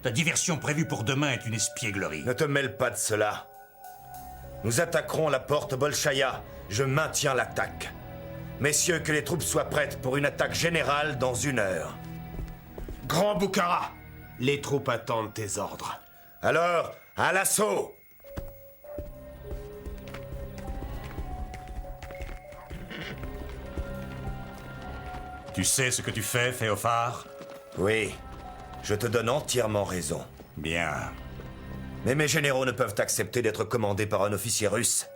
La diversion prévue pour demain est une espièglerie. Ne te mêle pas de cela. Nous attaquerons la porte Bolchaïa. Je maintiens l'attaque. Messieurs, que les troupes soient prêtes pour une attaque générale dans 1 heure. Grand Boukhara, les troupes attendent tes ordres. Alors, à l'assaut! Tu sais ce que tu fais, Théophare? Oui, je te donne entièrement raison. Bien. Mais mes généraux ne peuvent accepter d'être commandés par un officier russe.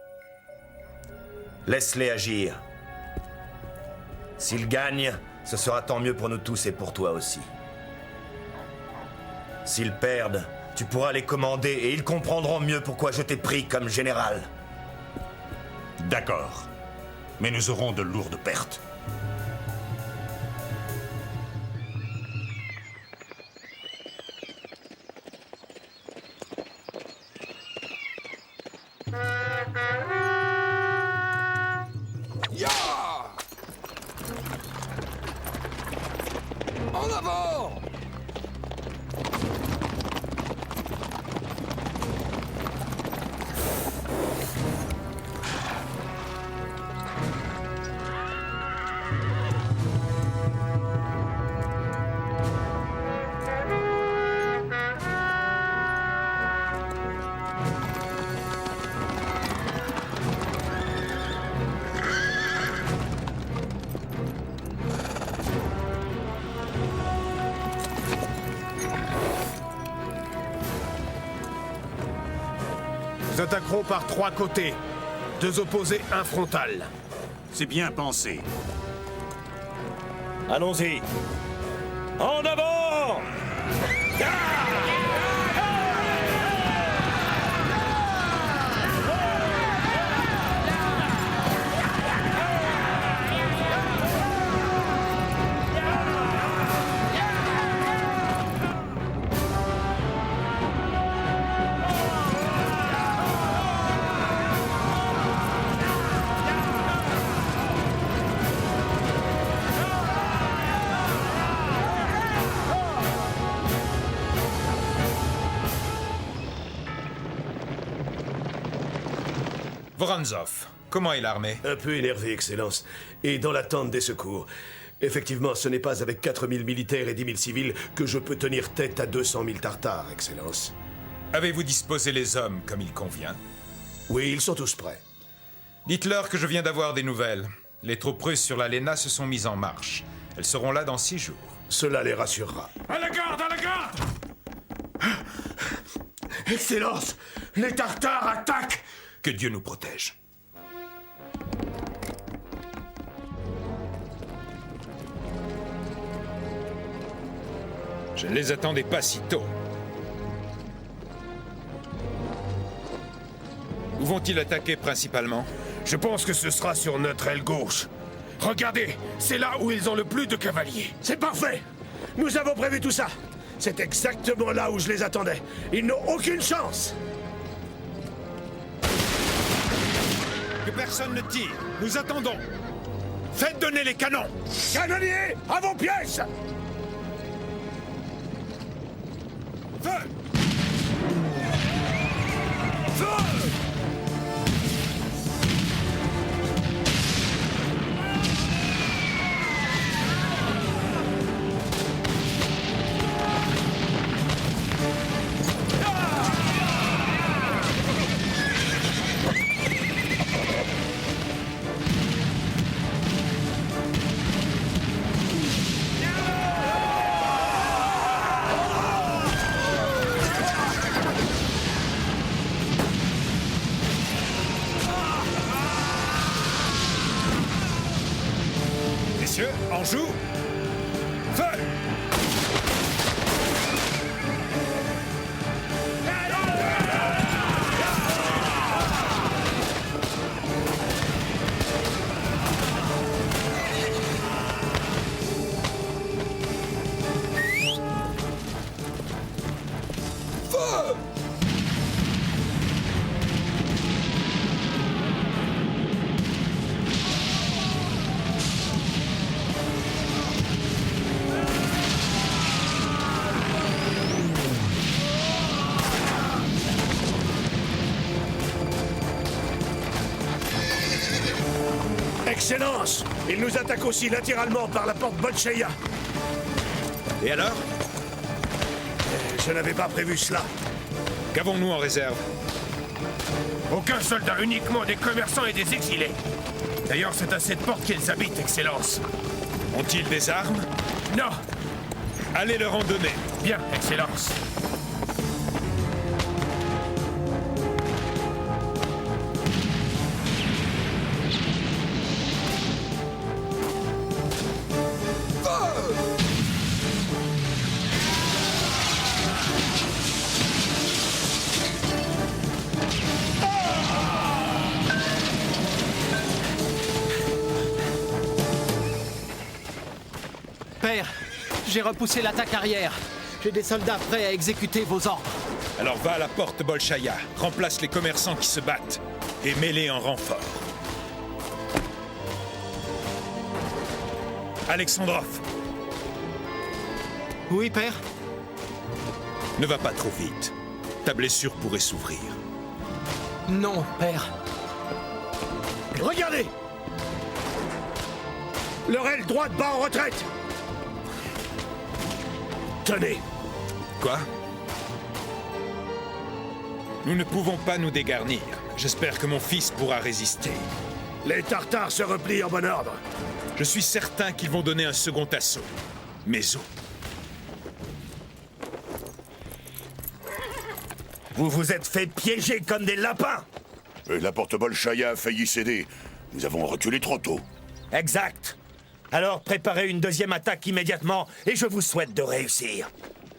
Laisse-les agir. S'ils gagnent, ce sera tant mieux pour nous tous et pour toi aussi. S'ils perdent, tu pourras les commander et ils comprendront mieux pourquoi je t'ai pris comme général. D'accord. Mais nous aurons de lourdes pertes. En avant! Nous attaquerons par 3 côtés. 2 opposés, 1 frontal. C'est bien pensé. Allons-y. En avant! Voronzov, comment est l'armée? Un peu énervé, Excellence, et dans l'attente des secours. Effectivement, ce n'est pas avec 4000 militaires et 10 000 civils que je peux tenir tête à 200 000 Tartares, Excellence. Avez-vous disposé les hommes comme il convient? Oui, ils sont tous prêts. Dites-leur que je viens d'avoir des nouvelles. Les troupes russes sur la Lena se sont mises en marche. Elles seront là dans 6 jours. Cela les rassurera. À la garde, à la garde! Excellence, les Tartares attaquent! Que Dieu nous protège. Je ne les attendais pas si tôt. Où vont-ils attaquer principalement? Je pense que ce sera sur notre aile gauche. Regardez, c'est là où ils ont le plus de cavaliers. C'est parfait! Nous avons prévu tout ça! C'est exactement là où je les attendais. Ils n'ont aucune chance! Que personne ne tire. Nous attendons. Faites donner les canons. Canonniers, à vos pièces! Feu! Feu! Messieurs, en joue. Feu! Excellence! Ils nous attaquent aussi latéralement par la porte Bolcheïa. Et alors? Je n'avais pas prévu cela. Qu'avons-nous en réserve? Aucun soldat, uniquement des commerçants et des exilés. D'ailleurs, c'est à cette porte qu'ils habitent, Excellence. Ont-ils des armes? Non. Allez leur en donner. Bien, Excellence. Père, j'ai repoussé l'attaque arrière. J'ai des soldats prêts à exécuter vos ordres. Alors va à la porte Bolchaïa, remplace les commerçants qui se battent et mets-les en renfort. Alexandrov, Oui, père? ne va pas trop vite. Ta blessure pourrait s'ouvrir. Non, père. Regardez! Leur aile droite bat en retraite! Tenez! Quoi? Nous ne pouvons pas nous dégarnir. J'espère que mon fils pourra résister. Les Tartares se replient en bon ordre. Je suis certain qu'ils vont donner un second assaut. Mais où? Vous vous êtes fait piéger comme des lapins! La porte Bolchaïa a failli céder. Nous avons reculé trop tôt. Exact. Alors préparez une deuxième attaque immédiatement et je vous souhaite de réussir.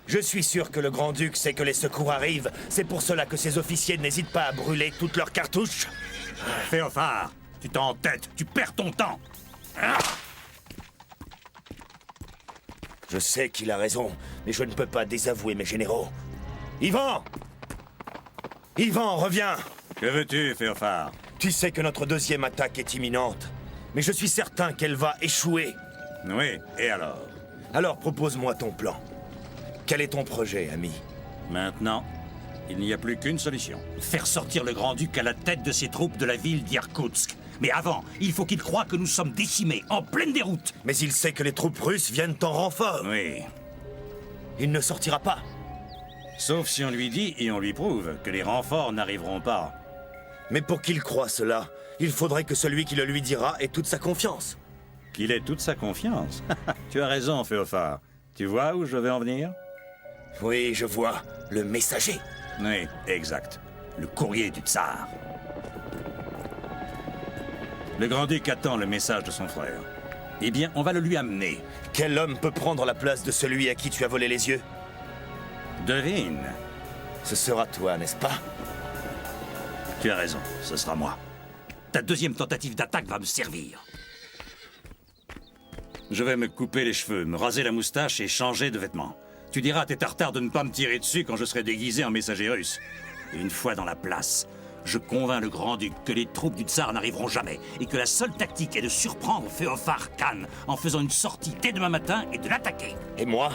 Je suis sûr que le Grand-Duc sait que les secours arrivent. C'est pour cela que ses officiers n'hésitent pas à brûler toutes leurs cartouches. Féophare, tu t'entêtes, tu perds ton temps. Je sais qu'il a raison, mais je ne peux pas désavouer mes généraux. Ivan! Ivan, reviens! Que veux-tu, Féophare? Tu sais que notre deuxième attaque est imminente, mais je suis certain qu'elle va échouer. Oui, et alors? Alors propose-moi ton plan. Quel est ton projet, ami? Maintenant, il n'y a plus qu'une solution. Faire sortir le Grand-Duc à la tête de ses troupes de la ville d'Irkoutsk. Mais avant, il faut qu'il croie que nous sommes décimés, en pleine déroute. Mais il sait que les troupes russes viennent en renfort. Oui. Il ne sortira pas. Sauf si on lui dit et on lui prouve que les renforts n'arriveront pas. Mais pour qu'il croie cela, il faudrait que celui qui le lui dira ait toute sa confiance. Qu'il ait toute sa confiance. Tu as raison, Féophare. Tu vois où je vais en venir? Oui, je vois. Le messager. Oui, exact. Le courrier du tsar. Le Grand-Duc attend le message de son frère. Eh bien, on va le lui amener. Quel homme peut prendre la place de celui à qui tu as volé les yeux? Devine. Ce sera toi, n'est-ce pas? Tu as raison, ce sera moi. Ta deuxième tentative d'attaque va me servir. Je vais me couper les cheveux, me raser la moustache et changer de vêtements. Tu diras à tes Tartares de ne pas me tirer dessus quand je serai déguisé en messager russe. Et une fois dans la place, je convainc le Grand-Duc que les troupes du tsar n'arriveront jamais et que la seule tactique est de surprendre Féophare Khan en faisant une sortie dès demain matin et de l'attaquer. Et moi?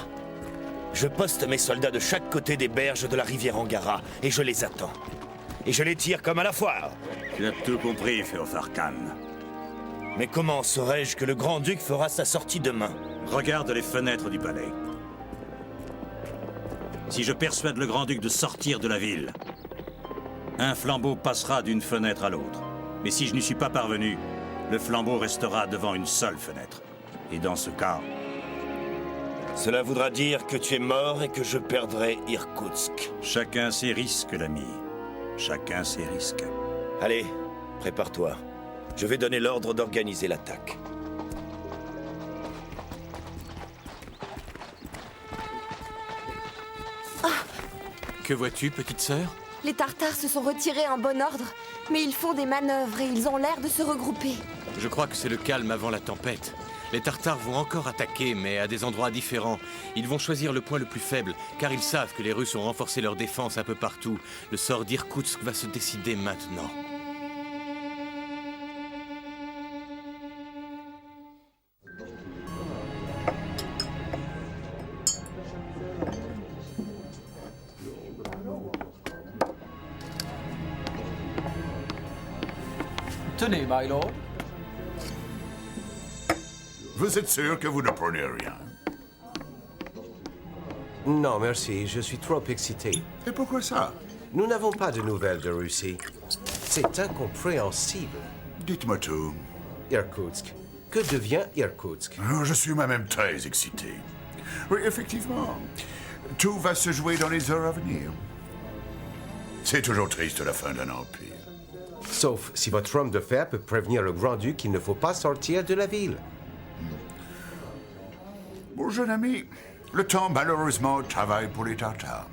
Je poste mes soldats de chaque côté des berges de la rivière Angara et je les attends. Et je les tire comme à la foire. Tu as tout compris, Féophare Khan. Mais comment saurais-je que le Grand-Duc fera sa sortie demain? Regarde les fenêtres du palais. Si je persuade le Grand-Duc de sortir de la ville, un flambeau passera d'une fenêtre à l'autre. Mais si je n'y suis pas parvenu, le flambeau restera devant une seule fenêtre. Et dans ce cas... Cela voudra dire que tu es mort et que je perdrai Irkoutsk. Chacun ses risques, l'ami. Chacun ses risques. Allez, prépare-toi. Je vais donner l'ordre d'organiser l'attaque. Que vois-tu, petite sœur? Les Tartares se sont retirés en bon ordre, mais ils font des manœuvres et ils ont l'air de se regrouper. Je crois que c'est le calme avant la tempête. Les Tartares vont encore attaquer, mais à des endroits différents. Ils vont choisir le point le plus faible, car ils savent que les Russes ont renforcé leur défense un peu partout. Le sort d'Irkoutsk va se décider maintenant. Tenez, my lord. Vous êtes sûr que vous ne prenez rien? Non, merci, je suis trop excité. Et pourquoi ça? Nous n'avons pas de nouvelles de Russie. C'est incompréhensible. Dites-moi tout. Irkoutsk. Que devient Irkoutsk? Je suis moi-même très excité. Oui, effectivement. Tout va se jouer dans les heures à venir. C'est toujours triste la fin d'un empire. Sauf si votre homme de fer peut prévenir le grand-duc qu'il ne faut pas sortir de la ville. Mon jeune ami, le temps malheureusement travaille pour les Tartares.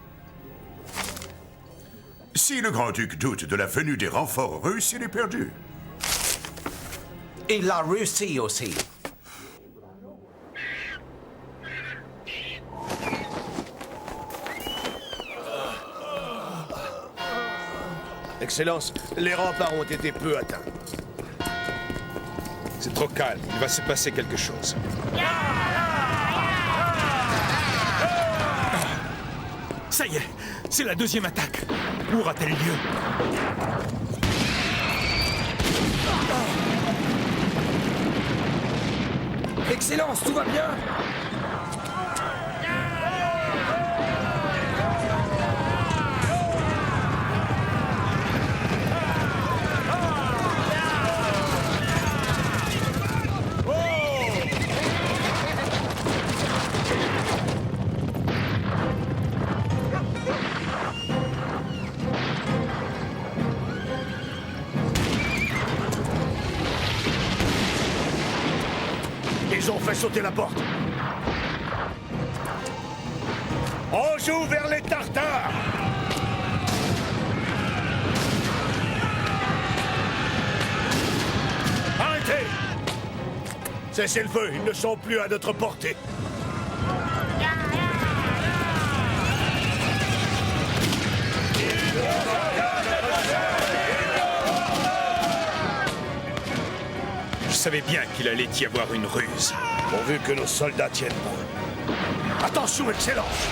Si le grand-duc doute de la venue des renforts russes, il est perdu. Et la Russie aussi. Excellence, les remparts ont été peu atteints. C'est trop calme, il va se passer quelque chose. Ça y est, c'est la deuxième attaque. Où aura-t-elle lieu? Excellence, tout va bien? Ils ont fait sauter la porte. On joue vers les Tartares. Arrêtez! Cessez le feu, ils ne sont plus à notre portée. Je savais bien qu'il allait y avoir une ruse. Pourvu que nos soldats tiennent bon. Attention, Excellence!